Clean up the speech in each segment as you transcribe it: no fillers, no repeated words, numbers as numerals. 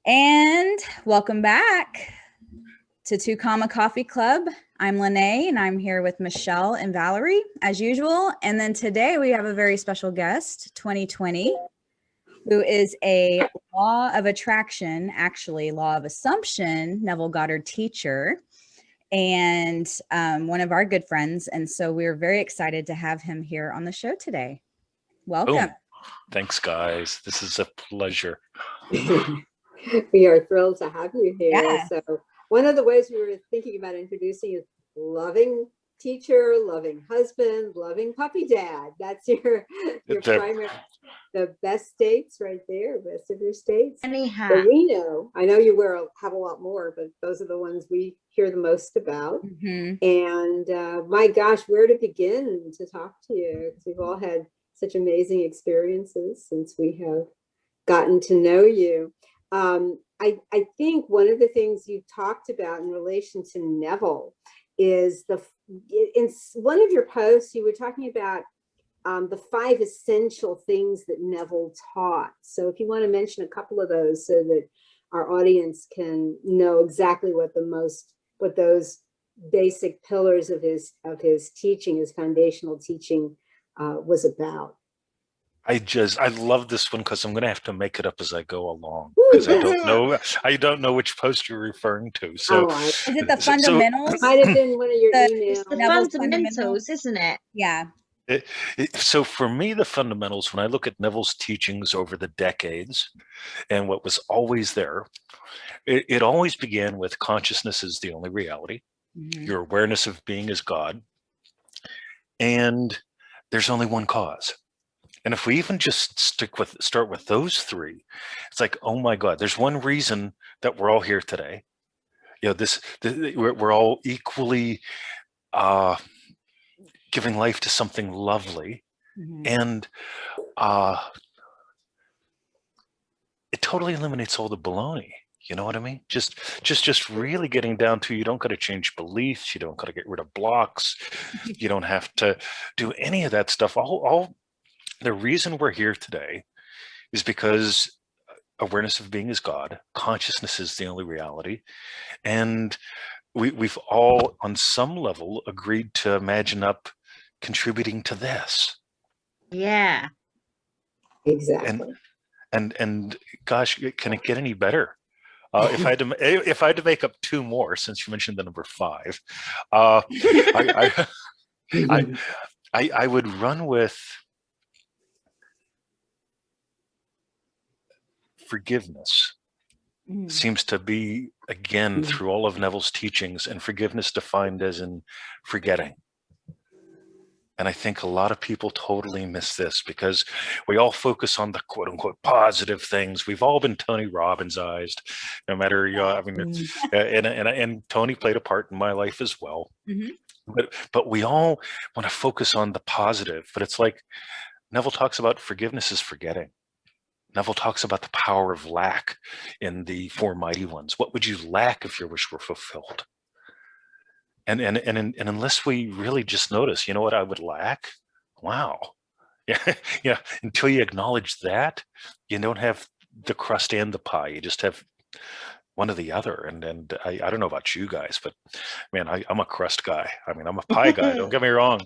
And welcome back to Two Comma Coffee Club. I'm Lene, and I'm here with Michelle and Valerie, as usual. And then today we have a very special guest, 2020, who is a law of attraction, actually law of assumption, Neville Goddard teacher, and one of our good friends. And so we're very excited to have him here on the show today. Welcome. Boom. Thanks, guys. This is a pleasure. We are thrilled to have you here. Yeah. So one of the ways we were thinking about introducing is loving teacher, loving husband, loving puppy dad. That's your primary, the best states right there, best of your states. Anyhow, but we know, I know you have a lot more, but those are the ones we hear the most about. Mm-hmm. And my gosh, where to begin to talk to you? Because we've all had such amazing experiences since we have gotten to know you. I think one of the things you talked about in relation to Neville is in one of your posts, you were talking about the 5 essential things that Neville taught. So if you want to mention a couple of those so that our audience can know exactly what those basic pillars of his teaching, his foundational teaching was about. I love this one because I'm going to have to make it up as I go along because I don't know which post you're referring to. So is it the fundamentals? It might have been one of your emails. It's the fundamentals, isn't it? Yeah. So for me, the fundamentals, when I look at Neville's teachings over the decades and what was always there, it always began with consciousness is the only reality. Mm-hmm. Your awareness of being is God. And there's only one cause. And if we even just start with those 3, it's like, oh my God, there's one reason that we're all here today. You know, we're all equally giving life to something lovely. Mm-hmm. And it totally eliminates all the baloney. You know what I mean? Just really getting down to, you don't got to change beliefs. You don't got to get rid of blocks. You don't have to do any of that stuff. The reason we're here today is because awareness of being is God, consciousness is the only reality, and we've all, on some level, agreed to imagine up contributing to this. Yeah, exactly. And gosh, can it get any better? If I had to make up 2 more, since you mentioned the number 5, I would run with forgiveness. Seems to be, again, through all of Neville's teachings, and forgiveness defined as in forgetting. And I think a lot of people totally miss this because we all focus on the quote unquote positive things. We've all been Tony Robbins-ized, no matter, I mean, and Tony played a part in my life as well. Mm-hmm. But we all want to focus on the positive, but it's like Neville talks about forgiveness is forgetting. Neville talks about the power of lack in the 4 mighty ones. What would you lack if your wish were fulfilled? And unless we really just notice, you know what I would lack? Wow. Yeah. Until you acknowledge that, you don't have the crust and the pie. You just have one or the other. And I don't know about you guys, but man, I'm a crust guy. I mean, I'm a pie guy. Don't get me wrong,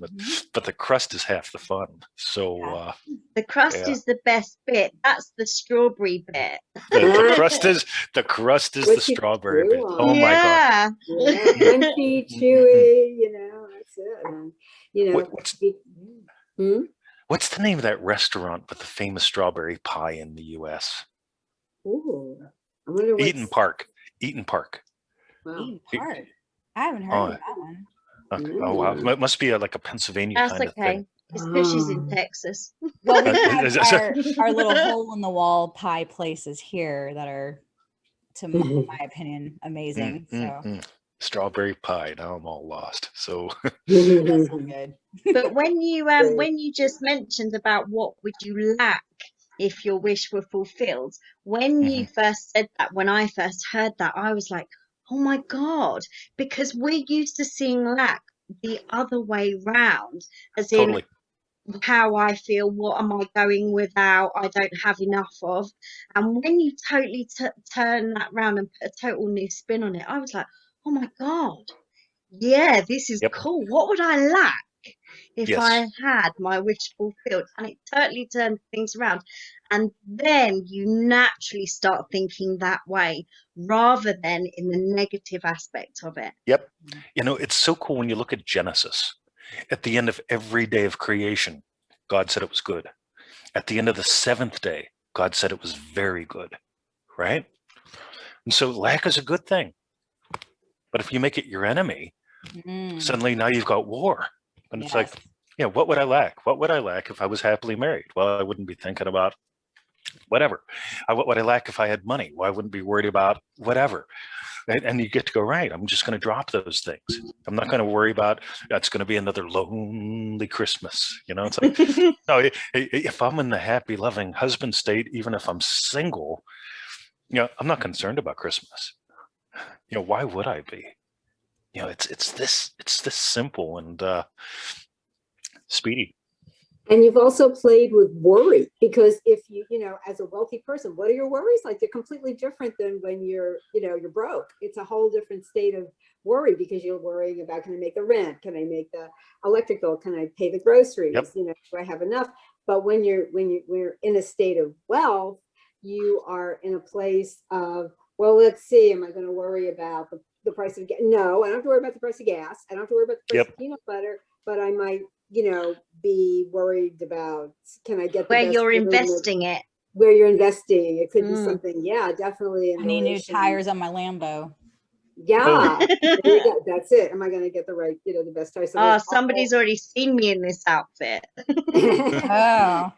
but the crust is half the fun. So the crust is the best bit. That's the strawberry bit. The crust is the strawberry bit. Oh my God. Crunchy, chewy. You know, that's it. And, you know, what's the name of that restaurant with the famous strawberry pie in the U.S.? Ooh. I wonder Eaton Park. Wow. Eaton Park. I haven't heard of that one. Okay. Oh wow, it must be like a Pennsylvania kind of thing. Especially in Texas. Well, we have our little hole in the wall pie places here that are, to my opinion, amazing. Strawberry pie. Now I'm all lost. So that's so good. But when you just mentioned about what would you lack if your wish were fulfilled, when you first said that, when I first heard that, I was like, oh my God, because we're used to seeing lack the other way round, as in how I feel, what am I going without, I don't have enough of. And when you totally turn that round and put a total new spin on it, I was like, oh my God, yeah, this is Yep. cool. What would I lack if Yes. I had my wish fulfilled? And it totally turned things around. And then you naturally start thinking that way rather than in the negative aspect of it. Yep. You know, it's so cool when you look at Genesis. At the end of every day of creation, God said it was good. At the end of the seventh day, God said it was very good, right? And so lack is a good thing. But if you make it your enemy, suddenly now you've got war. And it's like, yeah, what would I lack? What would I lack if I was happily married? Well, I wouldn't be thinking about whatever. What would I lack if I had money? Well, I wouldn't be worried about whatever. And you get to go, right, I'm just going to drop those things. I'm not going to worry about that's going to be another lonely Christmas. You know, it's like, no, if I'm in the happy, loving husband state, even if I'm single, you know, I'm not concerned about Christmas. You know, why would I be? You know, it's this simple and speedy. And you've also played with worry, because if you know, as a wealthy person, what are your worries like? They're completely different than when you're broke. It's a whole different state of worry, because you're worrying about, can I make the rent? Can I make the electric bill? Can I pay the groceries? Yep. You know, do I have enough? But when we're in a state of wealth, you are in a place of, well, let's see, am I going to worry about the price of gas? No, I don't have to worry about the price of gas. I don't have to worry about the price of peanut butter, but I might, you know, be worried about, can I get the where best you're investing it? Where you're investing. It could be something, yeah, definitely. I need new tires on my Lambo. Yeah, that's it. Am I going to get the right, you know, the best tires? So somebody's already seen me in this outfit. Oh.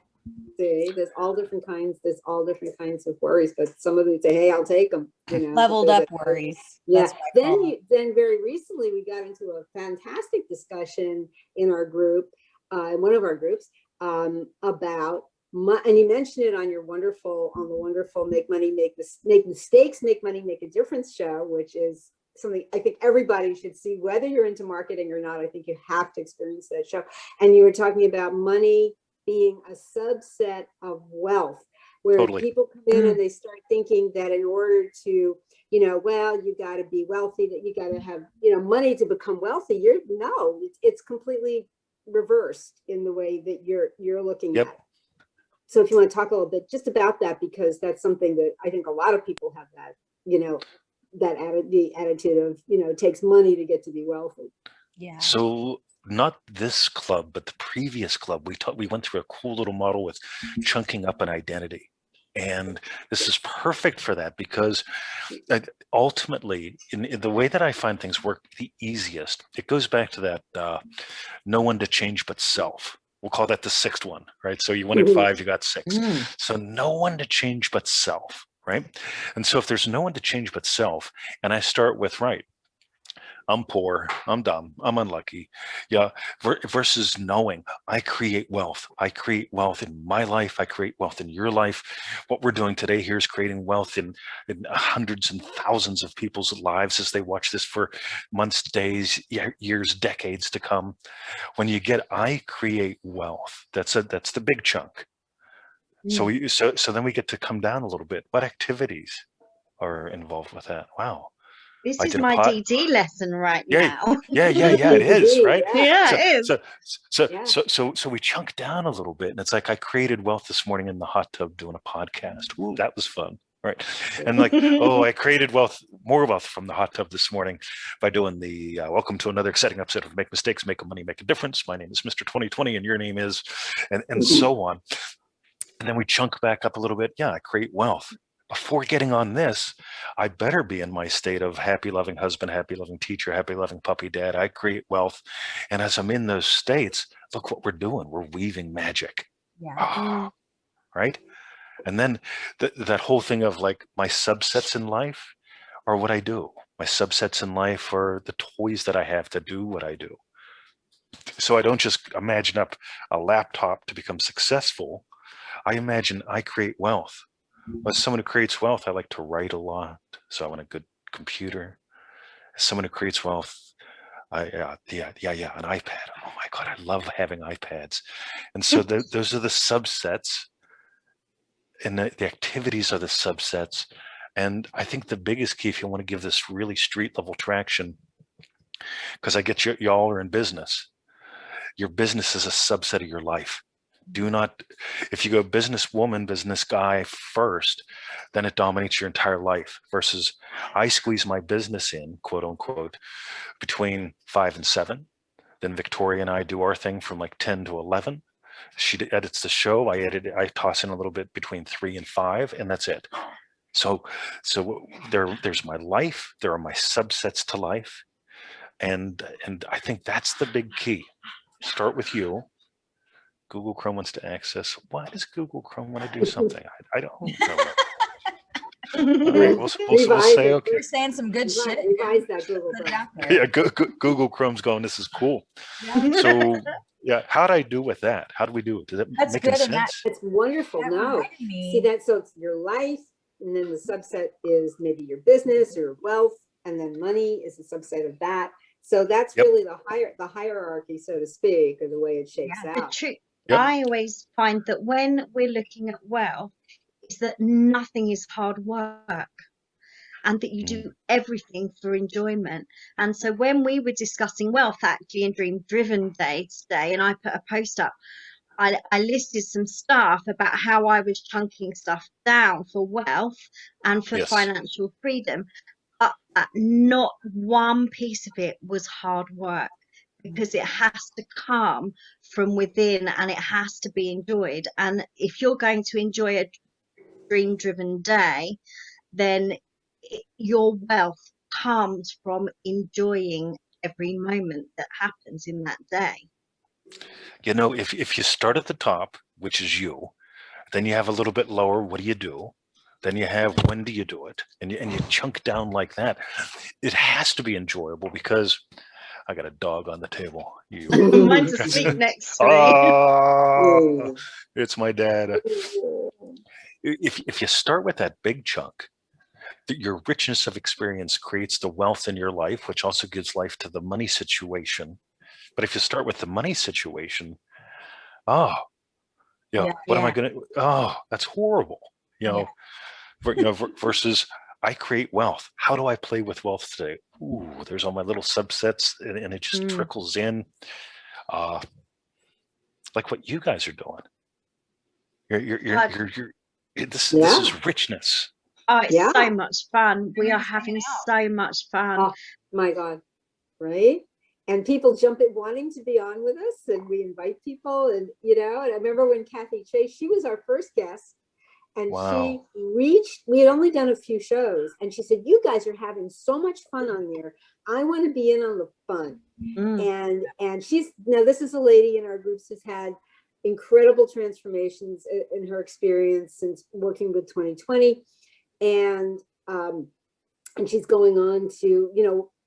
See, there's all different kinds of worries, but some of them say, hey, I'll take them, you know. Leveled up worries. Yeah. Then very recently we got into a fantastic discussion in our group, in one of our groups, about and you mentioned it on the wonderful Make Money, Make Mistakes, Make Money, Make a Difference show, which is something I think everybody should see, whether you're into marketing or not. I think you have to experience that show. And you were talking about money being a subset of wealth, where people come in and they start thinking that in order to, you know, well, you got to be wealthy, that you got to have, you know, money to become wealthy. It's completely reversed in the way that you're looking at. So if you want to talk a little bit just about that, because that's something that I think a lot of people have, that, you know, the attitude of, you know, it takes money to get to be wealthy. Yeah. So not this club, but the previous club, we went through a cool little model with chunking up an identity. And this is perfect for that, because ultimately, in the way that I find things work the easiest, it goes back to that no one to change but self. We'll call that the sixth one, right? So you wanted 5, you got 6. So no one to change but self, right? And so if there's no one to change but self, and I start with, right, I'm poor, I'm dumb, I'm unlucky. Yeah. Versus knowing I create wealth. I create wealth in my life. I create wealth in your life. What we're doing today here is creating wealth in hundreds and thousands of people's lives as they watch this for months, days, years, decades to come. When you get, I create wealth, that's the big chunk. So then we get to come down a little bit. What activities are involved with that? Wow. This is my DD lesson right now. Yeah, it is, right? Yeah, it is. So we chunk down a little bit, and it's like I created wealth this morning in the hot tub doing a podcast. Ooh, that was fun, right? And like, oh, I created more wealth from the hot tub this morning by doing the welcome to another exciting episode of Make Mistakes, Make Money, Make a Difference. My name is Mr. 2020, and your name is, and so on. And then we chunk back up a little bit. Yeah, I create wealth. Before getting on this, I better be in my state of happy, loving husband, happy, loving teacher, happy, loving puppy dad. I create wealth. And as I'm in those states, look what we're doing. We're weaving magic. Yeah. Right? And then that whole thing of like my subsets in life are what I do. My subsets in life are the toys that I have to do what I do. So I don't just imagine up a laptop to become successful. I imagine I create wealth. As someone who creates wealth, I like to write a lot, so I want a good computer. As someone who creates wealth, an iPad. Oh my God, I love having iPads. And so those are the subsets, and the activities are the subsets. And I think the biggest key, if you want to give this really street level traction, because I get y'all are in business, your business is a subset of your life. Do not, if you go business woman, business guy first, then it dominates your entire life, versus I squeeze my business in, quote unquote, between 5 and 7. Then Victoria and I do our thing from like 10 to 11. She edits the show. I toss in a little bit between 3 and 5, and that's it. So there's my life. There are my subsets to life. And I think that's the big key. Start with you. Google Chrome wants to access. Why does Google Chrome want to do something? I don't know. All right, we'll say okay. We're saying some good shit. Revise that Google Chrome. Yeah, Google Chrome's going, this is cool. Yeah. So yeah, how do I do with that? How do we do it? Does it make sense? It's wonderful. No, see that? So it's your life, and then the subset is maybe your business or wealth, and then money is a subset of that. So that's really the hierarchy, so to speak, or the way it shakes out. The truth, I always find that when we're looking at wealth, is that nothing is hard work, and that you do everything for enjoyment. And so when we were discussing wealth actually in Dream Driven Day today, and I put a post up, I listed some stuff about how I was chunking stuff down for wealth and for financial freedom, but not one piece of it was hard work, because it has to come from within and it has to be enjoyed. And if you're going to enjoy a dream driven day, then your wealth comes from enjoying every moment that happens in that day. You know, if you start at the top, which is you, then you have a little bit lower, what do you do? Then you have, when do you do it? And you chunk down like that. It has to be enjoyable, because I got a dog on the table. Mine's asleep next to me. It's my dad. If you start with that big chunk, your richness of experience creates the wealth in your life, which also gives life to the money situation. But if you start with the money situation, what am I going to? Oh, that's horrible. Versus I create wealth. How do I play with wealth today? Ooh, there's all my little subsets, and it just trickles in, like what you guys are doing. This is richness. Oh, it's so much fun. We are having so much fun. Oh my God, right? And people jump at wanting to be on with us, and we invite people, and and I remember when Kathy Chase, she was our first guest, and she we had only done a few shows, and she said, "You guys are having so much fun on there. I want to be in on the fun." And this is a lady in our groups who's had incredible transformations in her experience since working with 2020, and she's going on to,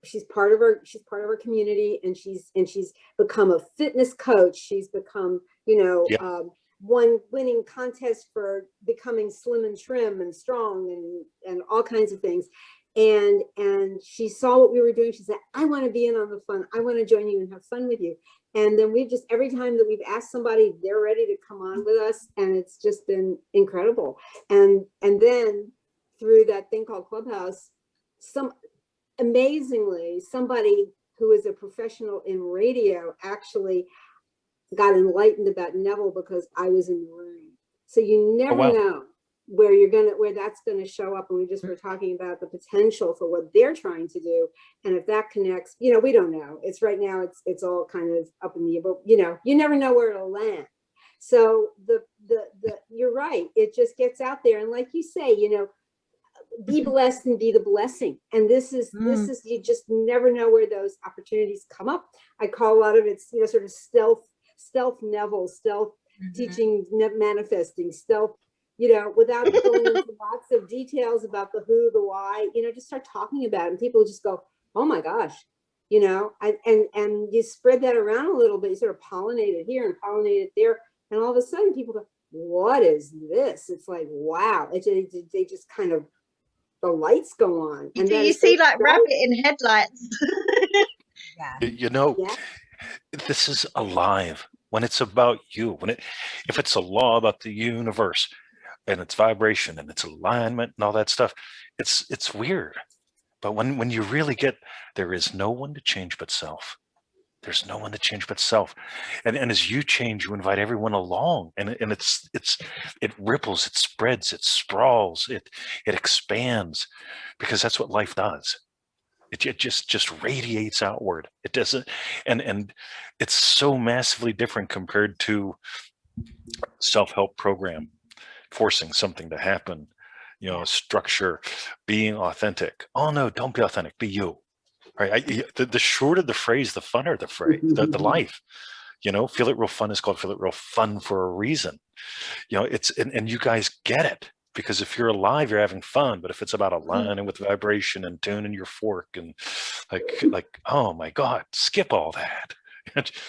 she's part of our community, and she's become a fitness coach. She's become, won winning contests for becoming slim and trim and strong and all kinds of things. And she saw what we were doing. She said, "I want to be in on the fun. I want to join you and have fun with you." And then we've just, every time that we've asked somebody, they're ready to come on with us, and it's just been incredible. And then through that thing called Clubhouse, amazingly, somebody who is a professional in radio actually got enlightened about Neville because I was in the room. So you never know where that's going to show up. And we just were talking about the potential for what they're trying to do. And if that connects, we don't know. It's right now, it's all kind of up in the air, but you never know where it'll land. So you're right. It just gets out there. And like you say, be blessed and be the blessing. And this is you just never know where those opportunities come up. I call a lot of it, sort of stealth Neville, stealth teaching, manifesting, stealth, without going into lots of details about the who, the why, just start talking about it, and people just go, "Oh my gosh," and you spread that around a little bit. You sort of pollinate it here and pollinate it there, and all of a sudden people go, "What is this?" It's like, wow. They just kind of, the lights go on. And you see like rabbit in headlights. This is alive. When it's about you, if it's a law about the universe and its vibration and its alignment and all that stuff, it's weird. But when you really get, there is no one to change but self. There's no one to change but self. And as you change, you invite everyone along, and it ripples, it spreads, it sprawls, it expands, because that's what life does. It just radiates outward. It doesn't, and it's so massively different compared to self-help program forcing something to happen, structure, being authentic. Oh no, don't be authentic, be you. Right? The shorter the phrase, the funner the phrase, the life. Feel it real fun is called Feel It Real Fun for a reason. It's and you guys get it, because if you're alive, you're having fun. But if it's about aligning with vibration and tuning your fork and like, oh my God, skip all that.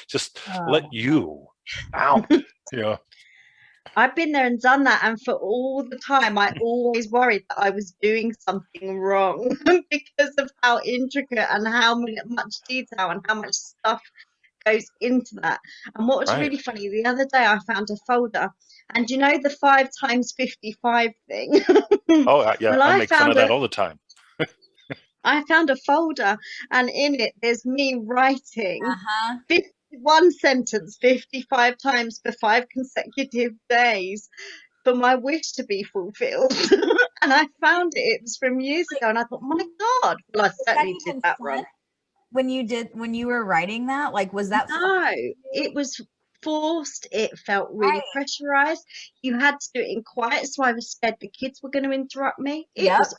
Just let you out. I've been there and done that, and for all the time, I always worried that I was doing something wrong because of how intricate and how much detail and how much stuff goes into that. And what was really funny, the other day I found a folder, and you know the 5 times 55 thing? Oh yeah, well, I make fun of that all the time. I found a folder, and in it there's me writing 51 sentence 55 times for 5 consecutive days for my wish to be fulfilled. And I found it was from years ago, and I thought, my God, well, I certainly did that wrong. When you were writing that, like, was that no, it was forced. It felt really pressurized. You had to do it in quiet, so I was scared the kids were going to interrupt me. It was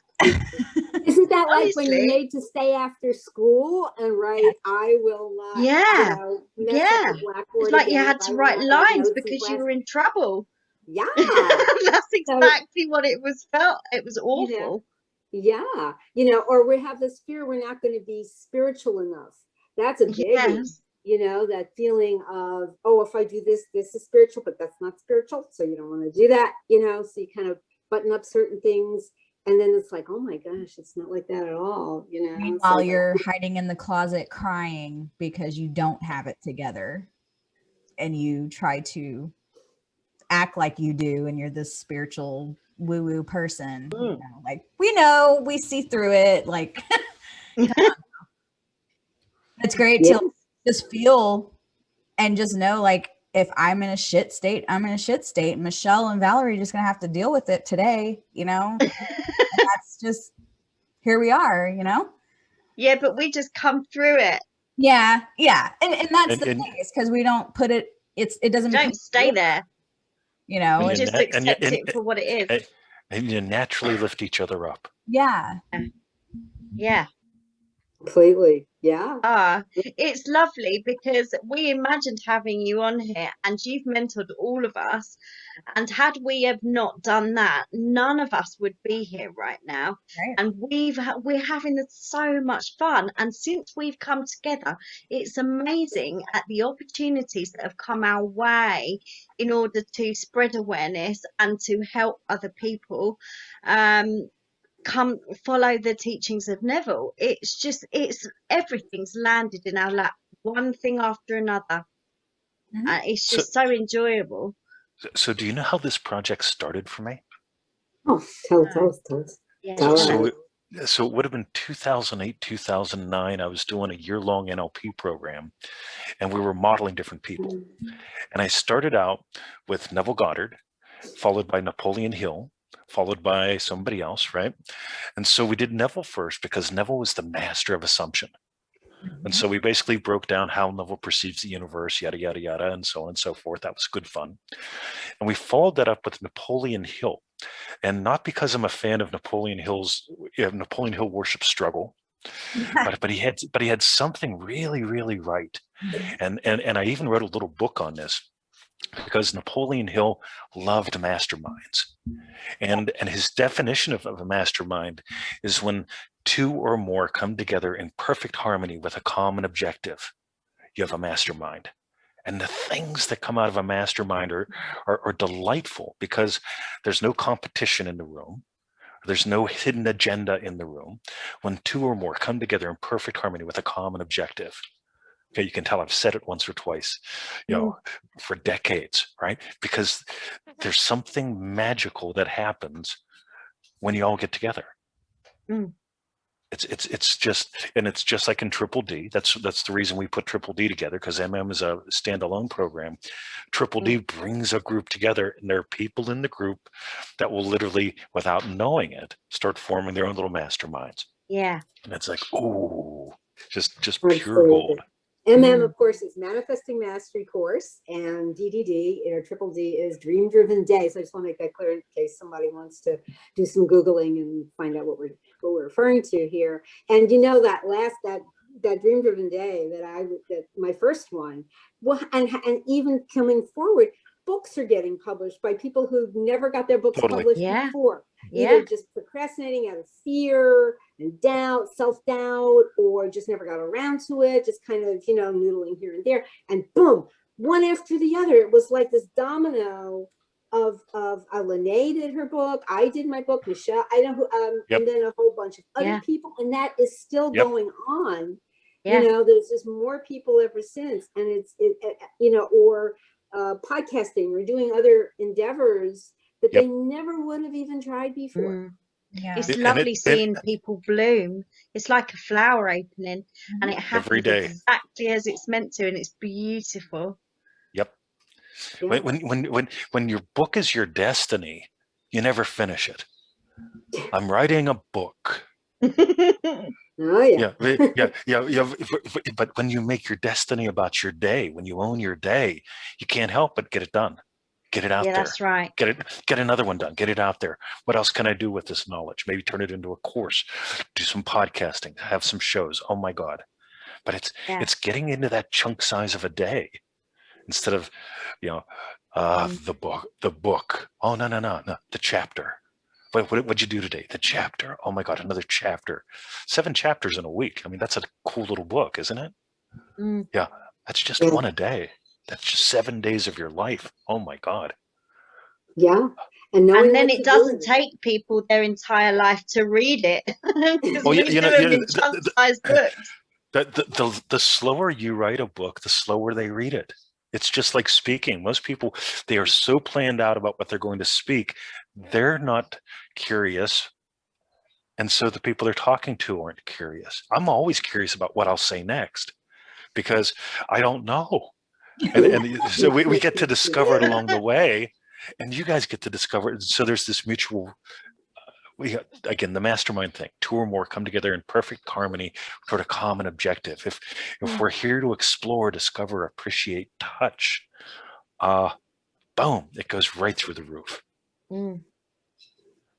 Isn't that like when you made to stay after school and write, I will not, mess up the blackboard it's like again, you had to write lines because you were in trouble. Yeah. That's exactly what it was felt. It was awful. Yeah. Or we have this fear we're not going to be spiritual enough. That's a biggie. That feeling of, oh, if I do this, this is spiritual, but that's not spiritual. So you don't want to do that, so you kind of button up certain things. And then it's like, oh my gosh, it's not like that at all, Meanwhile, you're hiding in the closet crying because you don't have it together. And you try to act like you do, and you're this spiritual woo-woo person. Like, we see through it. Like, it's great to just feel and just know, like, if I'm in a shit state, I'm in a shit state. Michelle and Valerie are just gonna have to deal with it today, and that's just, here we are, Yeah, but we just come through it. Yeah, and that's the thing, is because we don't put it. It doesn't. Don't stay there. You just accept it for what it is. And you naturally lift each other up. Yeah. Yeah. Completely. Yeah. It's lovely because we imagined having you on here, and you've mentored all of us. And had we have not done that, none of us would be here right now. Right. And we're having so much fun. And since we've come together, it's amazing at the opportunities that have come our way in order to spread awareness and to help other people. Come follow the teachings of Neville. It's everything's landed in our lap, one thing after another. It's just so enjoyable. So do you know how this project started for me? Oh, tell us. Yeah. So it would have been 2008, 2009. I was doing a year-long NLP program, and we were modeling different people. And I started out with Neville Goddard, followed by Napoleon Hill, followed by somebody else, right? And so we did Neville first because Neville was the master of assumption. And so we basically broke down how Neville perceives the universe, yada, yada, yada, and so on and so forth. That was good fun. And we followed that up with Napoleon Hill. And not because I'm a fan of Napoleon Hill worship struggle, but he had something really, really right. And I even wrote a little book on this, because Napoleon Hill loved masterminds. And his definition of a mastermind is when 2 or more come together in perfect harmony with a common objective. You have a mastermind. And the things that come out of a mastermind are delightful, because there's no competition in the room. There's no hidden agenda in the room. When 2 or more come together in perfect harmony with a common objective, Okay, you can tell I've said it once or twice, for decades, right? Because there's something magical that happens when you all get together. Mm. It's just like in Triple D. That's the reason we put Triple D together, because MM is a standalone program. Triple D brings a group together, and there are people in the group that will literally, without knowing it, start forming their own little masterminds. Yeah. And it's like, ooh, just Absolutely. pure gold. MM, of course, is Manifesting Mastery course, and DDD, Triple D, is Dream Driven Day. So I just want to make that clear in case somebody wants to do some Googling and find out what we're referring to here. And that Dream Driven Day that my first one, well, and even coming forward, books are getting published by people who never got their books published before. Either just procrastinating out of fear and doubt, self-doubt, or just never got around to it, just kind of, noodling here and there. And boom, one after the other. It was like this domino of Lene did her book, I did my book, Michelle, I know who, and then a whole bunch of other people, and that is still going on. There's just more people ever since, and or podcasting or doing other endeavors that they never would have even tried before. Yeah. It's lovely seeing people bloom. It's like a flower opening, and it happens every day, exactly as it's meant to, and it's beautiful. Yep. Yeah. When your book is your destiny, you never finish it. I'm writing a book. Oh yeah. But when you make your destiny about your day, when you own your day, you can't help but get it done. Get it out there. That's right. Get another one done. Get it out there. What else can I do with this knowledge? Maybe turn it into a course, do some podcasting, have some shows. Oh my God. But it's getting into that chunk size of a day instead of, the book. Oh, no, the chapter. What'd you do today? The chapter. Oh my God, another chapter. 7 chapters in a week. I mean, that's a cool little book, isn't it? Yeah, that's just one a day. That's just 7 days of your life. Oh my God. Yeah. And then it doesn't take people their entire life to read it. Because we do them in chunk-sized books. The slower you write a book, the slower they read it. It's just like speaking. Most people, they are so planned out about what they're going to speak. They're not curious. And so the people they're talking to aren't curious. I'm always curious about what I'll say next because I don't know. And so we get to discover it along the way, and you guys get to discover it. So there's this mutual, again, the mastermind thing, 2 or more come together in perfect harmony toward a common objective. If we're here to explore, discover, appreciate, touch, boom, it goes right through the roof.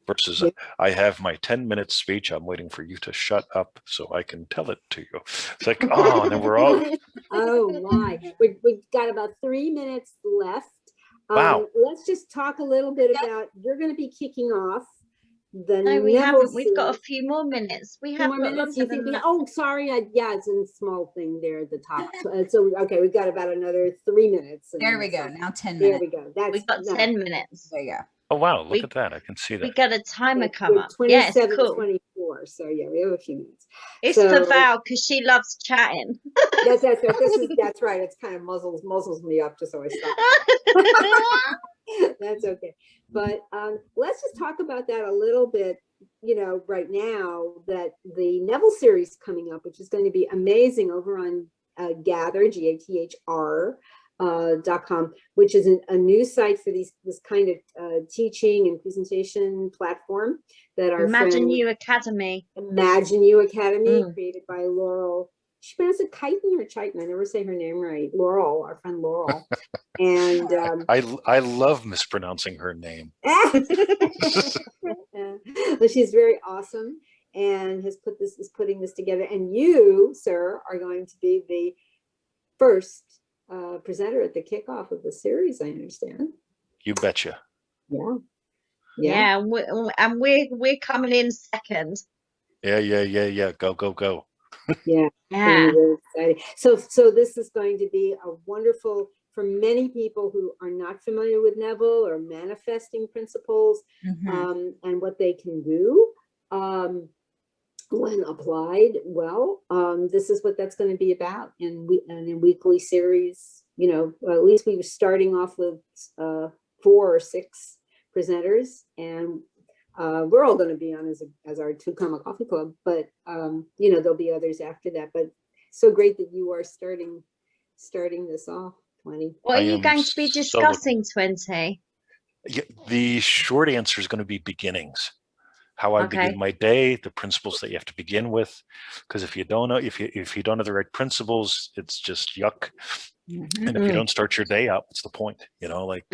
Versus I have my 10-minute speech. I'm waiting for you to shut up so I can tell it to you. It's like, oh, and then we're all. Oh my, we've got about 3 minutes left. Wow. Let's just talk a little bit about, you're going to be kicking off the No, we Neville haven't. We've got a Series. few more minutes. We Few have more got minutes. longer You think than that. oh, sorry. It's a small thing there at the top. So okay, we've got about another 3 minutes. There we go. Now 10 minutes. There we go. We've got 10 minutes. There you go. Oh, wow. Look at that. I can see that. We got a timer come up. Yeah, it's cool. 24. So yeah, we have a few minutes. It's for Val because she loves chatting. That's right. It's kind of muzzles me up just so I stop. That's okay. But let's just talk about that a little bit. Right now that the Neville series coming up, which is going to be amazing over on Gather, GATHR.com, which is a new site for this kind of teaching and presentation platform that our Imagine You Academy, created by Laurel. She pronounced it Chiton or Chiton. I never say her name right. Laurel, our friend Laurel. And I love mispronouncing her name. She's very awesome and is putting this together. And you, sir, are going to be the first presenter at the kickoff of the series, I understand. You betcha. Yeah. And we're coming in second. Yeah. Go. Yeah. Really exciting. So this is going to be a wonderful, for many people who are not familiar with Neville or manifesting principles and what they can do. when applied well, this is what that's going to be about in weekly series. You know, at least we were starting off with 4 or 6 presenters, and we're all going to be on as our 2 Comma Coffee Club, but you know, there'll be others after that. But so great that you are starting this off, 20. What are you going to be discussing, 20? Yeah, the short answer is going to be beginnings. How I begin my day, the principles that you have to begin with, because if you don't know, if you don't have the right principles, it's just yuck. And if you don't start your day out, what's the point? You know, like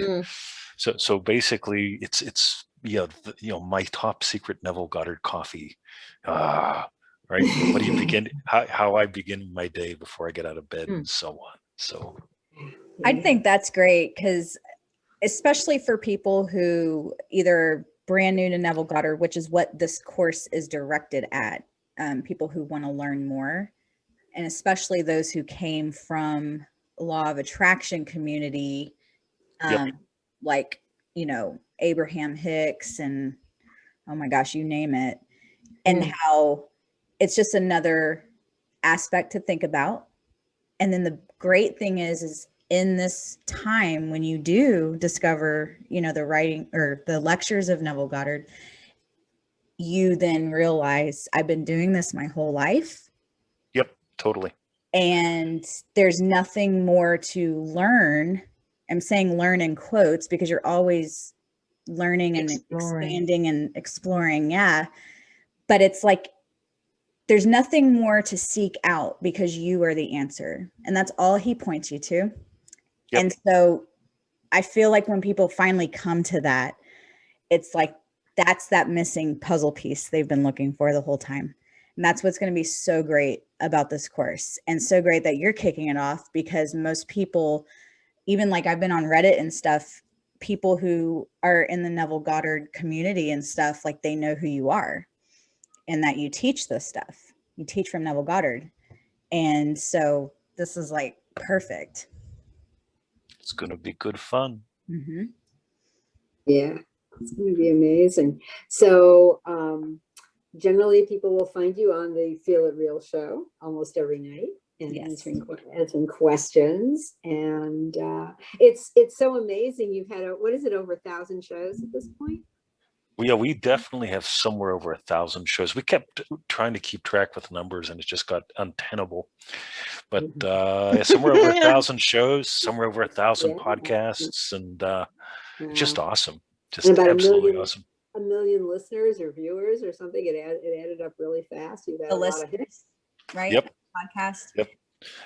so basically, it's my top secret Neville Goddard coffee. Right? What do you begin? How I begin my day before I get out of bed, and so on. So I think that's great, because especially for people who either brand new to Neville Goddard, which is what this course is directed at, people who want to learn more, and especially those who came from law of attraction community, like, you know, Abraham Hicks and, oh my gosh, you name it, and how it's just another aspect to think about. And then the great thing is in this time when you do discover, you know, the writing or the lectures of Neville Goddard, you then realize I've been doing this my whole life. Yep, totally. And there's nothing more to learn. I'm saying learn in quotes because you're always learning and expanding and exploring. Yeah. But it's like, there's nothing more to seek out because you are the answer. And that's all he points you to. Yep. And so I feel like when people finally come to that, it's like, that's that missing puzzle piece they've been looking for the whole time. And that's what's going to be so great about this course, and so great that you're kicking it off, because most people, even like I've been on Reddit and stuff, people who are in the Neville Goddard community and stuff, like they know who you are and that you teach this stuff. You teach from Neville Goddard. And so this is like perfect. It's going to be good fun. Mm-hmm. Yeah, it's going to be amazing. So generally people will find you on the Feel It Real show almost every night, and answering questions. And it's so amazing. You've had, what is it, over 1,000 shows at this point? Well, we definitely have somewhere over 1,000 shows. We kept trying to keep track with numbers, and it just got untenable. But somewhere over 1,000 shows, somewhere over 1,000 podcasts, and just awesome. Just about absolutely awesome. 1 million listeners or viewers or something. It added up really fast. You've had a lot of hits, right? Yep. Podcast. Yep.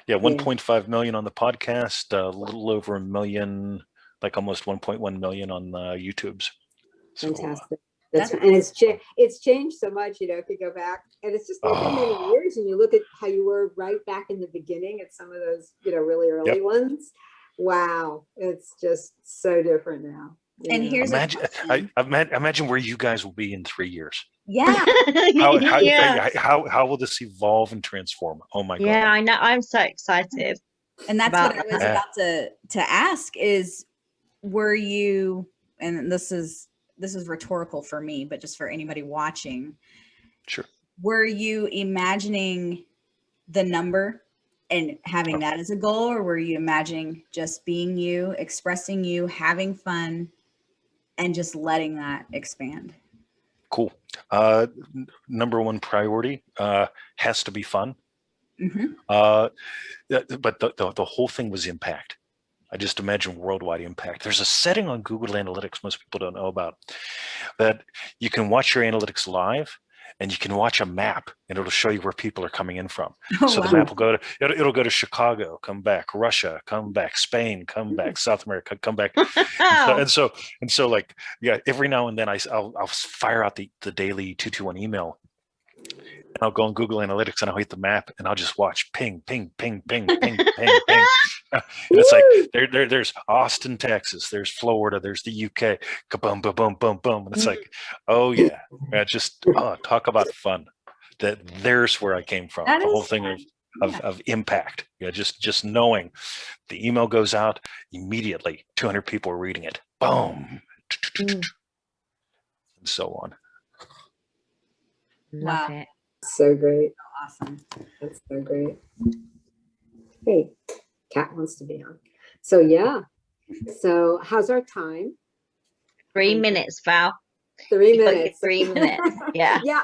Yeah, 1.5 million on the podcast, a little over 1 million, like almost 1.1 million on the YouTubes. So, fantastic. And it's changed so much, you know, if you go back, and it's just been many years, and you look at how you were right back in the beginning at some of those, you know, really early ones. Wow, it's just so different now. And here's imagine where you guys will be in 3 years. Yeah. How will this evolve and transform? Oh my God. Yeah, I know. I'm so excited. And that's what I was about to ask is, were you, and this is rhetorical for me, but just for anybody watching. Sure. Were you imagining the number and having that as a goal, or were you imagining just being you, expressing you, having fun, and just letting that expand? Cool. Number one priority has to be fun. Mm-hmm. But the whole thing was impact. I just imagine worldwide impact. There's a setting on Google Analytics most people don't know about, that you can watch your analytics live, and you can watch a map, and it'll show you where people are coming in from. So the map will it'll go to Chicago, come back, Russia, come back, Spain, come back, South America, come back. and so like, yeah, every now and then I'll fire out the daily 221 email. And I'll go on Google Analytics, and I'll hit the map, and I'll just watch ping, ping, ping, ping, ping, ping, ping. And it's like there's Austin, Texas, there's Florida, there's the UK, kaboom, boom, boom, boom. And it's like, oh yeah, just talk about fun. There's where I came from. The whole thing of impact. Yeah, just knowing the email goes out immediately, 200 people are reading it. Boom. And so on. Love it. so great. Awesome. That's so great. Hey, Kat wants to be on. So yeah. So how's our time? 3 minutes, Val. 3 You've got your minutes. 3 minutes. Yeah. Yeah.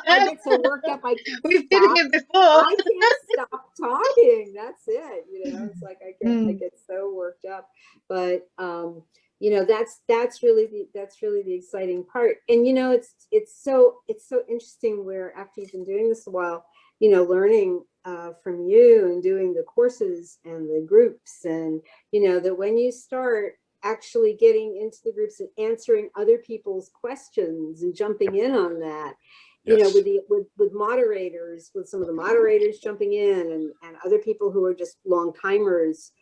I get so worked up. I can't We've stop. been here before. I can't stop talking. That's it. You know, it's like I get so worked up. But you know, that's really the exciting part. And you know, it's so interesting where after you've been doing this a while, you know, learning from you and doing the courses and the groups, and you know, that when you start actually getting into the groups and answering other people's questions and jumping in on that, you know, with moderators, with some of the moderators jumping in and other people who are just long timers,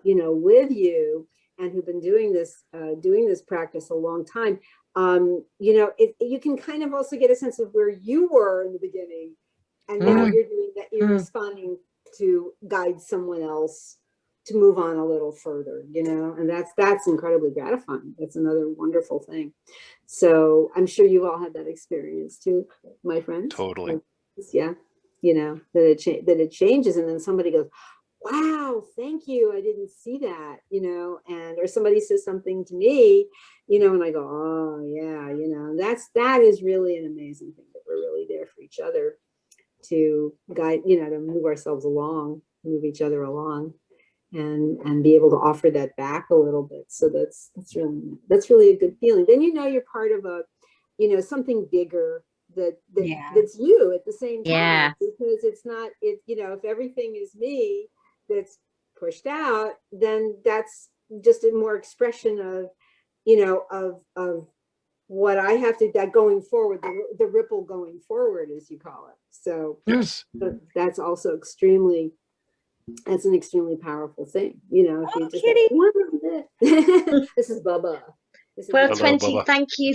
you know, with you and who've been doing this practice a long time, you know, you can kind of also get a sense of where you were in the beginning, and now you're doing that. You're responding to guide someone else to move on a little further, you know, and that's incredibly gratifying. That's another wonderful thing. So I'm sure you all had that experience too, my friends. Totally. Yeah, you know, that it changes, and then somebody goes, wow, thank you, I didn't see that, you know, and or somebody says something to me, you know, and I go, oh yeah, you know, that is really an amazing thing, that we're really there for each other to guide, you know, to move ourselves along, move each other along, and be able to offer that back a little bit. So that's really a good feeling. Then you know you're part of a, you know, something bigger that's you at the same time, because it's not, you know, if everything is me that's pushed out, then that's just a more expression of, you know, of what I have to, that going forward, the ripple going forward, as you call it. So yes, that's also that's an extremely powerful thing, you know. If you just Kitty. one little bit. This is Bubba. Well, Hello, 20, Bubba. thank you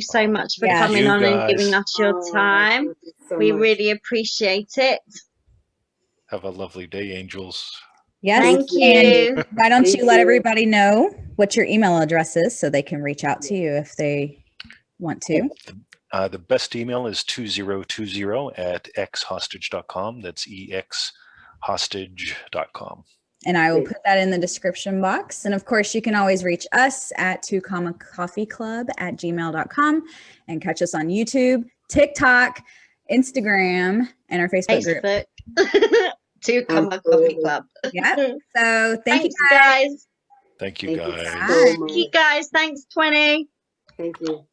so much for Yes. coming You on and guys giving us your time. Thank you so We much. really appreciate it. have a lovely day, angels. Yes. Thank And you. why don't Thank you let you. everybody know what your email address is so they can reach out to you if they want to? The best email is 2020@xhostage.com. That's exhostage.com. And I will put that in the description box. And of course, you can always reach us at 2coffeeclub@gmail.com and catch us on YouTube, TikTok, Instagram, and our Facebook group. 2 Comma Coffee Club. Yeah. So thank you Thanks, guys. Thank you, Thank guys. you so much. Thank you, guys. Thanks, 20. Thank you.